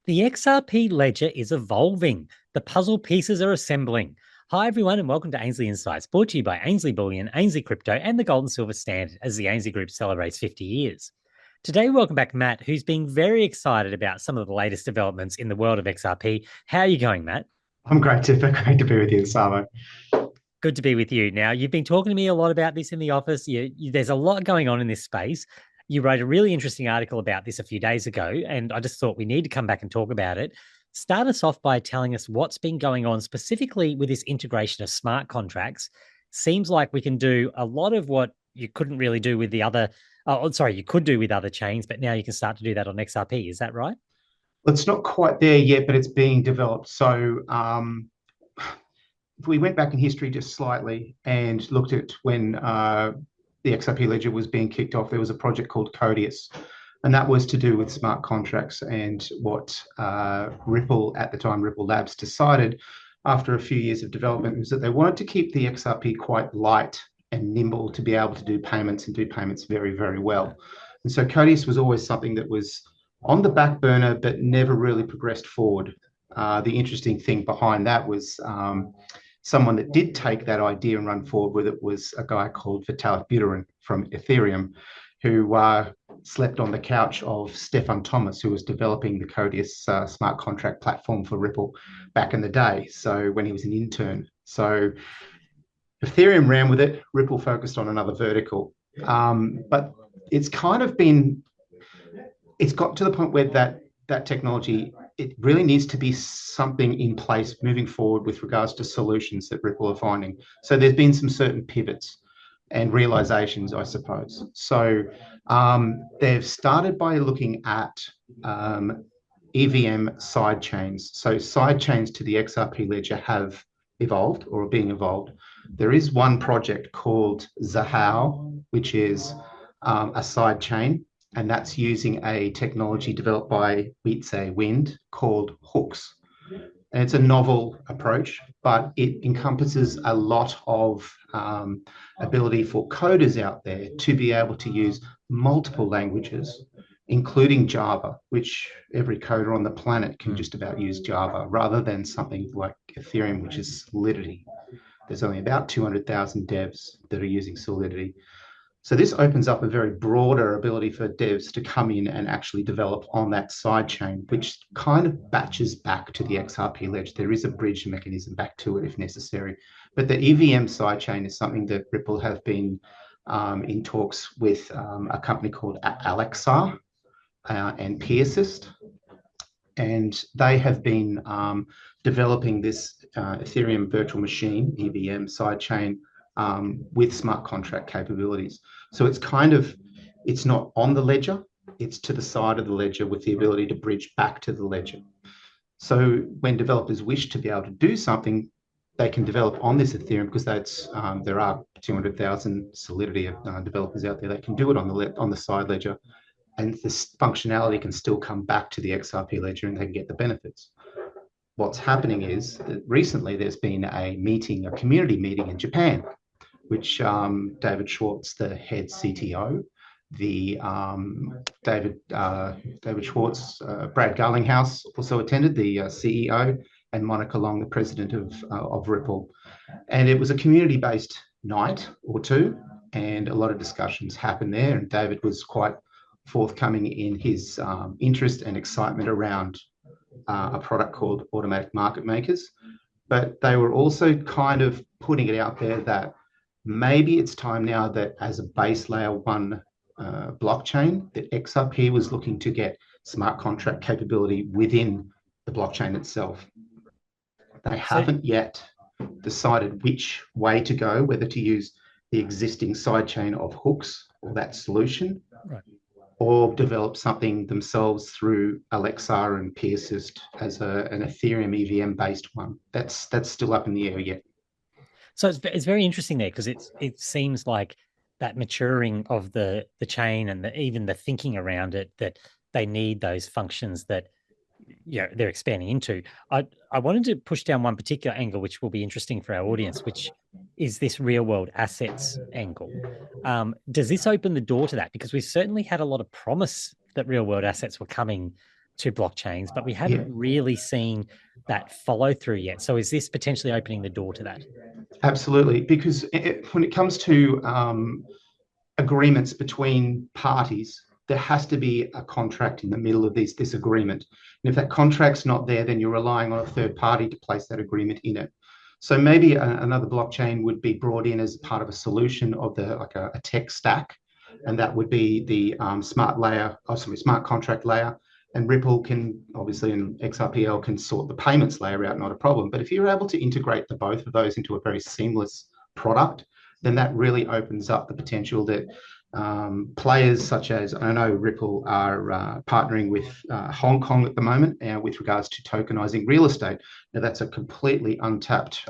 The XRP Ledger is evolving. The puzzle pieces are assembling. Hi, everyone, and welcome to Ainslie Insights, brought to you by Ainslie Bullion, Ainslie Crypto, and the Gold and Silver Standard as the Ainslie Group celebrates 50 years. Today, welcome back Matt, who's been very excited about some of the latest developments in the world of XRP. How are you going, Matt? I'm great to be with you, Samo. Good to be with you. Now, you've been talking to me a lot about this in the office. There's a lot going on in this space. You wrote a really interesting article about this a few days ago, and I just thought we need to come back and talk about it. Start us off by telling us what's been going on specifically with this integration of smart contracts. Seems like we can do a lot of what you couldn't really do with the other, you could do with other chains, but now you can start to do that on XRP. Is that right? Well, it's not quite there yet, but it's being developed. So, if we went back in history just slightly and looked at when the XRP Ledger was being kicked off, there was a project called Codius, and that was to do with smart contracts. And what Ripple at the time, Ripple Labs, decided after a few years of development was that they wanted to keep the XRP quite light and nimble to be able to do payments and do payments very, very well. And so Codius was always something that was on the back burner, but never really progressed forward. The interesting thing behind that was someone that did take that idea and run forward with it was a guy called Vitalik Buterin from Ethereum, who slept on the couch of Stefan Thomas, who was developing the Codius smart contract platform for Ripple back in the day. So when he was an intern. So Ethereum ran with it, Ripple focused on another vertical. But it's kind of been, it's got to the point where that technology, it really needs to be something in place moving forward with regards to solutions that Ripple are finding. So there's been some certain pivots and realizations, I suppose. So they've started by looking at EVM side chains. So side chains to the XRP ledger have evolved or are being evolved. There is one project called Zahao, which is a side chain, and that's using a technology developed by Wind called hooks. And it's a novel approach, but it encompasses a lot of ability for coders out there to be able to use multiple languages, including Java, which every coder on the planet can just about use Java, rather than something like Ethereum, which is Solidity. There's only about 200,000 devs that are using Solidity. So this opens up a very broader ability for devs to come in and actually develop on that side chain, which kind of batches back to the XRP ledger. There is a bridge mechanism back to it if necessary. But the EVM side chain is something that Ripple have been in talks with a company called Alexar and Persist. And they have been developing this Ethereum virtual machine, EVM side chain, with smart contract capabilities. So it's not on the ledger, it's to the side of the ledger with the ability to bridge back to the ledger. So when developers wish to be able to do something, they can develop on this Ethereum because there are 200,000 Solidity developers out there that can do it on the side ledger, and this functionality can still come back to the XRP ledger and they can get the benefits. What's happening is that recently there's been a community meeting in Japan, which David Schwartz, the head CTO, David Schwartz, Brad Garlinghouse also attended, the CEO, and Monica Long, the president of Ripple. And it was a community-based night or two, and a lot of discussions happened there. And David was quite forthcoming in his interest and excitement around a product called Automatic Market Makers. But they were also kind of putting it out there that maybe it's time now that as a base layer one blockchain, that XRP was looking to get smart contract capability within the blockchain itself. They haven't yet decided which way to go, whether to use the existing sidechain of hooks or that solution, right, or develop something themselves through Alexa and Persist as an Ethereum EVM based one. That's still up in the air yet. So it's very interesting there because it seems like that maturing of the chain and even the thinking around it, that they need those functions that they're expanding into. I wanted to push down one particular angle, which will be interesting for our audience, which is this real world assets angle. Does this open the door to that? Because we've certainly had a lot of promise that real world assets were coming to blockchains, but we Yeah, haven't really seen that follow through yet. So is this potentially opening the door to that? absolutely. Because when it comes to agreements between parties, there has to be a contract in the middle of this agreement. And if that contract's not there, then you're relying on a third party to place that agreement in it. So maybe another blockchain would be brought in as part of a solution of a tech stack, and that would be the smart contract layer. And Ripple can obviously, and XRPL can sort the payments layer out, not a problem. But if you're able to integrate the both of those into a very seamless product, then that really opens up the potential that players such as, I know Ripple are partnering with Hong Kong at the moment with regards to tokenizing real estate. Now, that's a completely untapped,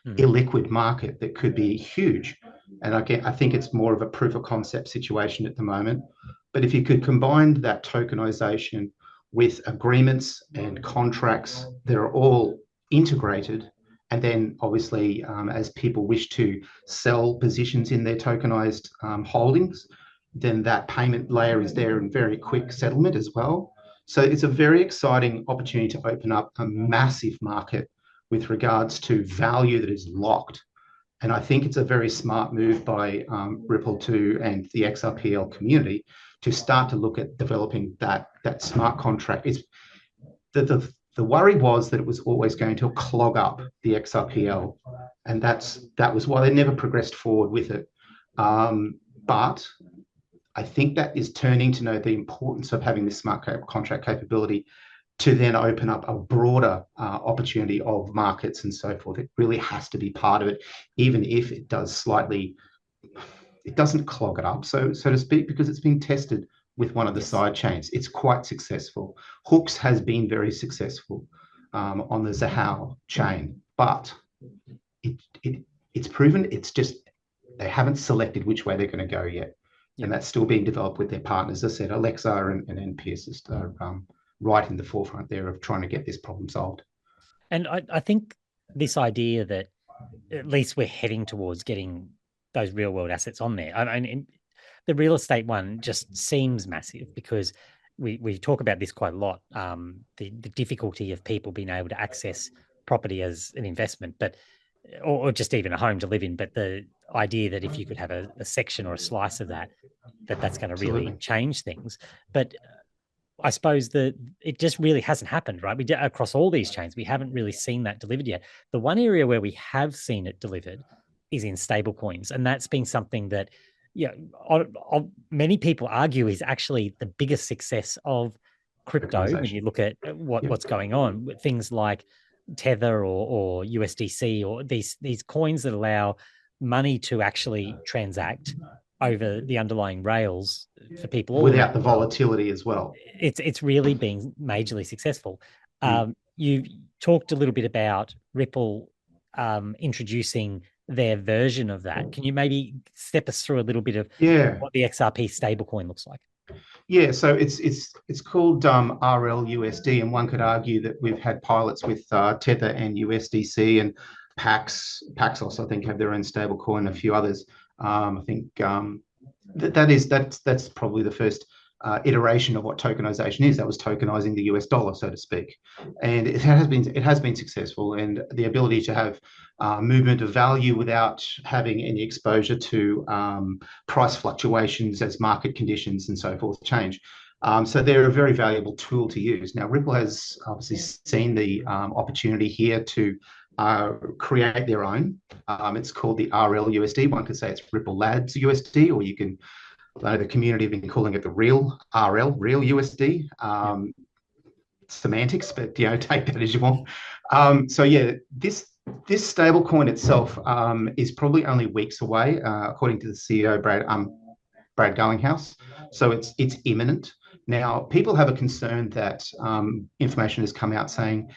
illiquid market that could be huge. And again, I think it's more of a proof of concept situation at the moment. But if you could combine that tokenization with agreements and contracts that are all integrated, and then obviously, as people wish to sell positions in their tokenized holdings, then that payment layer is there and very quick settlement as well. So it's a very exciting opportunity to open up a massive market with regards to value that is locked. And I think it's a very smart move by Ripple and the XRPL community to start to look at developing that smart contract. It's the worry was that it was always going to clog up the XRPL, and that was why they never progressed forward with it. But I think that is turning to know the importance of having this smart contract capability to then open up a broader opportunity of markets and so forth. It really has to be part of it, even if it doesn't clog it up, so to speak, because it's been tested with one of the side chains. It's quite successful. Hooks has been very successful on the Zahao chain, but it's proven it's just they haven't selected which way they're going to go yet. Yep. And that's still being developed with their partners. As I said, Alexa and NPS are right in the forefront there of trying to get this problem solved. And I think this idea that at least we're heading towards getting those real world assets on there. I mean, the real estate one just seems massive because we talk about this quite a lot. The difficulty of people being able to access property as an investment, but or just even a home to live in. But the idea that if you could have a section or a slice of that's going to really change things. But I suppose that it just really hasn't happened, right? Across all these chains, we haven't really seen that delivered yet. The one area where we have seen it delivered is in stablecoins, and that's been something that, many people argue is actually the biggest success of crypto when you look at what's going on with things like Tether or USDC or these coins that allow money to actually transact over the underlying rails for people without the volatility as well. It's really been majorly successful. You talked a little bit about Ripple introducing their version of that. Can you maybe step us through a little bit of what the XRP stablecoin looks like? Yeah, so it's called RLUSD, and one could argue that we've had pilots with Tether and USDC, and Paxos, I think, have their own stablecoin, and a few others. I think that's probably the first iteration of what tokenization is. That was tokenizing the US dollar, so to speak, and it has been successful. And the ability to have movement of value without having any exposure to price fluctuations as market conditions and so forth change. So they're a very valuable tool to use. Now, Ripple has obviously seen the opportunity here to create their own. It's called the RLUSD. One could say it's Ripple Labs USD, or you can, the community have been calling it the real USD. Semantics, but take that as you want. So yeah, this stablecoin itself is probably only weeks away, according to the CEO Brad Garlinghouse. So it's imminent. Now, people have a concern that information has come out saying,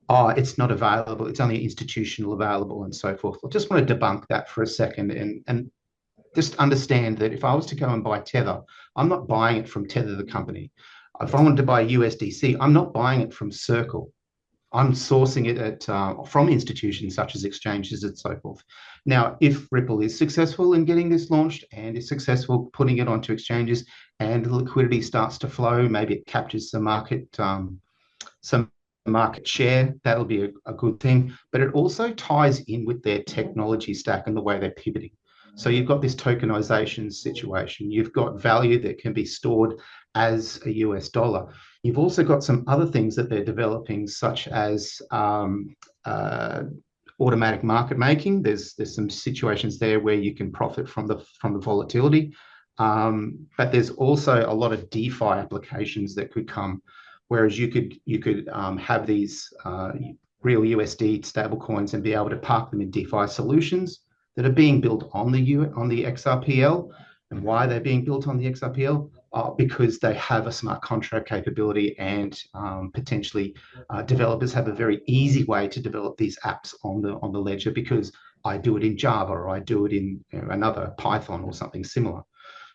it's not available, it's only institutional available and so forth. I just want to debunk that for a second and just understand that if I was to go and buy Tether, I'm not buying it from Tether, the company. If I wanted to buy USDC, I'm not buying it from Circle. I'm sourcing it from institutions such as exchanges and so forth. Now, if Ripple is successful in getting this launched and is successful putting it onto exchanges and the liquidity starts to flow, maybe it captures some market share, that'll be a good thing. But it also ties in with their technology stack and the way they're pivoting. So you've got this tokenization situation. You've got value that can be stored as a US dollar. You've also got some other things that they're developing, such as automatic market making. There's some situations there where you can profit from the volatility, but there's also a lot of DeFi applications that could come. Whereas you could have these real USD stablecoins and be able to park them in DeFi solutions that are being built on the XRPL. And why they're being built on the XRPL? Because they have a smart contract capability, and potentially developers have a very easy way to develop these apps on the ledger, because I do it in Java or I do it in another Python or something similar.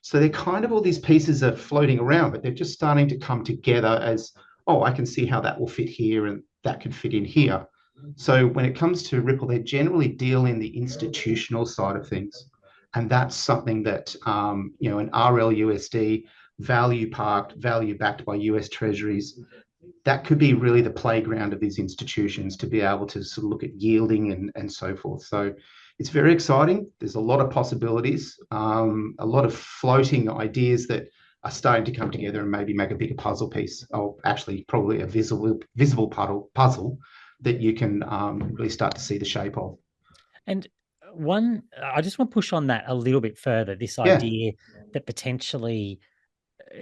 So they're kind of, all these pieces are floating around, but they're just starting to come together as, oh, I can see how that will fit here and that could fit in here. So when it comes to Ripple, they generally deal in the institutional side of things. And that's something that, an RLUSD, value parked, value backed by US treasuries, that could be really the playground of these institutions to be able to sort of look at yielding and so forth. So it's very exciting. There's a lot of possibilities, a lot of floating ideas that are starting to come together and maybe make a bigger puzzle piece, or actually probably a visible puzzle that you can really start to see the shape of. And I just want to push on that a little bit further, this Yeah. idea that potentially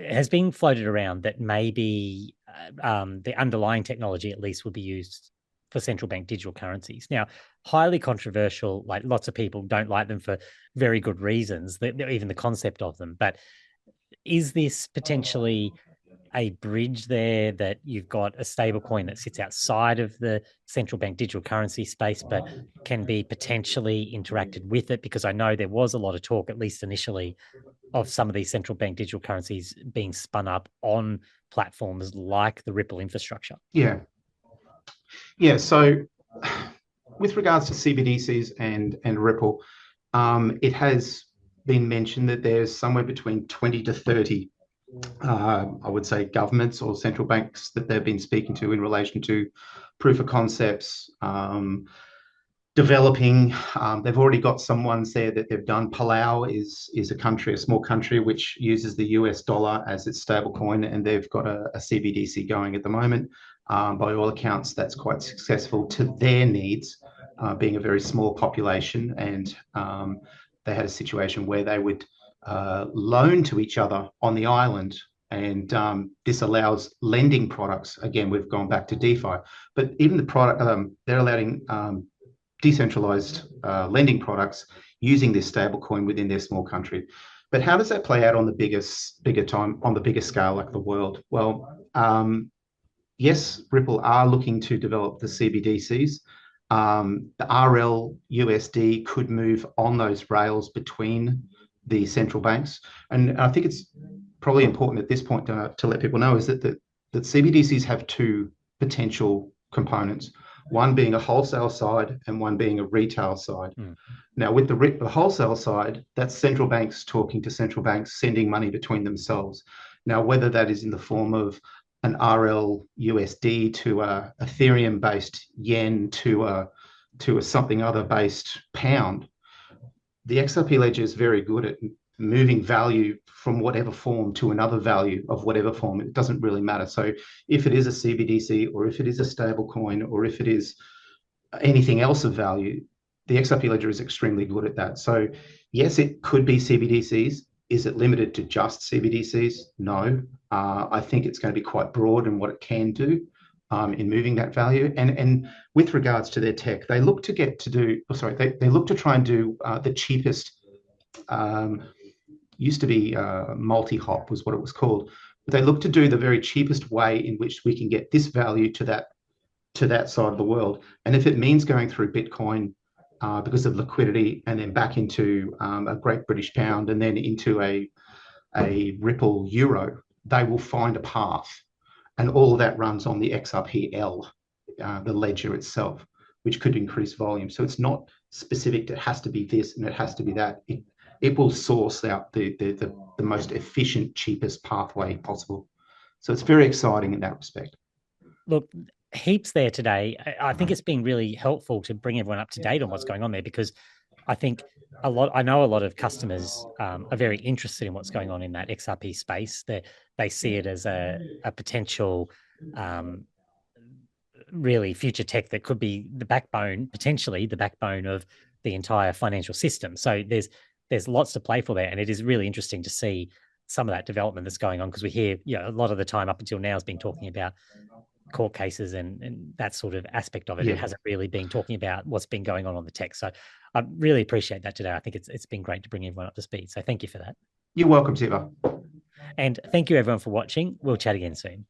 has been floated around that maybe the underlying technology at least would be used for central bank digital currencies. Now, highly controversial, like lots of people don't like them for very good reasons, even the concept of them. But is this potentially a bridge there, that you've got a stable coin that sits outside of the central bank digital currency space, but can be potentially interacted with it? Because I know there was a lot of talk, at least initially, of some of these central bank digital currencies being spun up on platforms like the Ripple infrastructure. Yeah. Yeah. So with regards to CBDCs and Ripple, it has been mentioned that there's somewhere between 20 to 30, I would say, governments or central banks that they've been speaking to in relation to proof of concepts, developing. They've already got some ones there that they've done. Palau is a small country, which uses the US dollar as its stable coin, and they've got a CBDC going at the moment. By all accounts, that's quite successful to their needs, being a very small population. And they had a situation where they would loan to each other on the island. And this allows lending products. Again, we've gone back to DeFi, but even the product, they're allowing decentralized lending products using this stablecoin within their small country. But how does that play out on the bigger scale, like the world? Well, yes, Ripple are looking to develop the CBDCs. The RL USD could move on those rails between the central banks. And I think it's probably important at this point to let people know is that CBDCs have two potential components, one being a wholesale side and one being a retail side. Now, with the wholesale side, that's central banks talking to central banks, sending money between themselves. Now, whether that is in the form of an RL USD to a Ethereum-based yen to a something other based pound, the XRP Ledger is very good at moving value from whatever form to another value of whatever form. It doesn't really matter. So if it is a CBDC, or if it is a stable coin, or if it is anything else of value, the XRP Ledger is extremely good at that. So yes, it could be CBDCs. Is it limited to just CBDCs? No. I think it's going to be quite broad in what it can do in moving that value. And with regards to their tech, they look to they look to try and do the cheapest. Used to be multi-hop was what it was called. But they look to do the very cheapest way in which we can get this value to that side of the world. And if it means going through Bitcoin because of liquidity, and then back into a Great British Pound, and then into a Ripple Euro, they will find a path. And all of that runs on the XRPL the ledger itself, which could increase volume. So it's not specific. It has to be this and it has to be that. It will source out the most efficient, cheapest pathway possible. So it's very exciting in that respect. Look, heaps there today. I think it's been really helpful to bring everyone up to date on what's going on there, because I think I know a lot of customers are very interested in what's going on in that XRP space. They see it as a potential really future tech that could be the backbone, potentially the backbone of the entire financial system. So there's lots to play for there. And it is really interesting to see some of that development that's going on, because we hear, a lot of the time up until now has been talking about court cases and that sort of aspect of it. Yeah. It hasn't really been talking about what's been going on the tech. So I really appreciate that today. I think it's been great to bring everyone up to speed. So thank you for that. You're welcome, Siva. And thank you everyone for watching. We'll chat again soon.